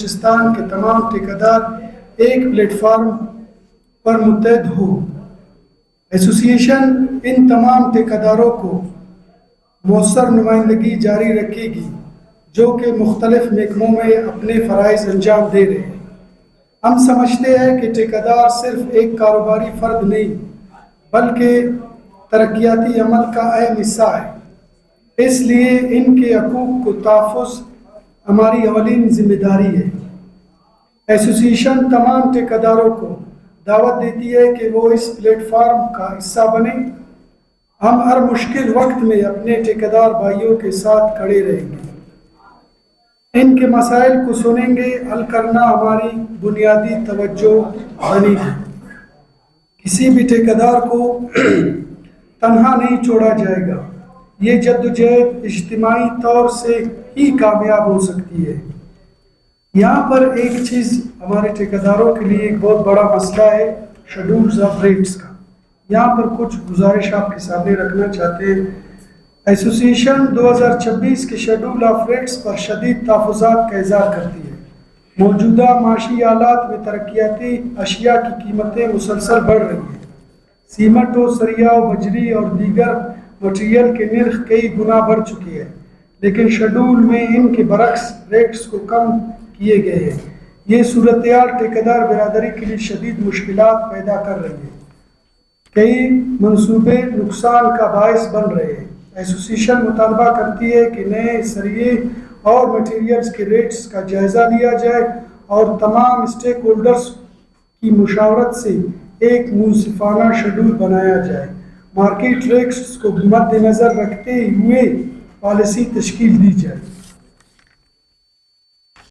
بلوچستان کے تمام ٹھیکیدار ایک پلیٹ فارم پر متحد ہو۔ ایسوسی ایشن ان تمام ٹھیکیداروں کو مؤثر نمائندگی جاری رکھے گی جو کہ مختلف محکموں میں اپنے فرائض انجام دے رہے ہیں۔ ہم سمجھتے ہیں کہ ٹھیکیدار صرف ایک کاروباری فرد نہیں بلکہ ترقیاتی عمل کا اہم حصہ ہے، اس لیے ان کے حقوق کو تحفظ ہماری اولین ذمہ داری ہے۔ ایسوسی ایشن تمام ٹھیکیداروں کو دعوت دیتی ہے کہ وہ اس پلیٹ فارم کا حصہ بنیں۔ ہم ہر مشکل وقت میں اپنے ٹھیکیدار بھائیوں کے ساتھ کھڑے رہیں گے، ان کے مسائل کو سنیں گے، حل کرنا ہماری بنیادی توجہ بنے گی۔ کسی بھی ٹھیکیدار کو تنہا نہیں چھوڑا جائے گا۔ یہ جدوجہد اجتماعی طور سے ہی کامیاب ہو سکتی ہے۔ یہاں پر ایک چیز ہمارے ٹھیکیداروں کے لیے ایک بہت بڑا مسئلہ ہے شیڈولز آف ریٹس کا۔ یہاں پر کچھ گزارش آپ کے سامنے رکھنا چاہتے ہیں۔ ایسوسی ایشن 2026 کے شیڈول آف ریٹس پر شدید تحفظات کا اظہار کرتی ہے۔ موجودہ معاشی حالات میں ترقیاتی اشیاء کی قیمتیں مسلسل بڑھ رہی ہیں۔ سیمنٹ و سریہ و بجری اور دیگر مٹیریل کے نرخ کئی گنا بڑھ چکے ہیں، لیکن شیڈول میں ان کے برعکس ریٹس کو کم کیے گئے ہیں۔ یہ صورتحال ٹھیکیدار برادری کے لیے شدید مشکلات پیدا کر رہی ہے۔ کئی منصوبے نقصان کا باعث بن رہے ہیں۔ ایسوسی ایشن مطالبہ کرتی ہے کہ نئے سریے اور مٹیریلز کے ریٹس کا جائزہ لیا جائے اور تمام اسٹیک ہولڈرز کی مشاورت سے ایک منصفانہ شیڈول بنایا جائے۔ مارکیٹ ریٹس کو مد نظر رکھتے ہوئے پالیسی تشکیل دی جائے۔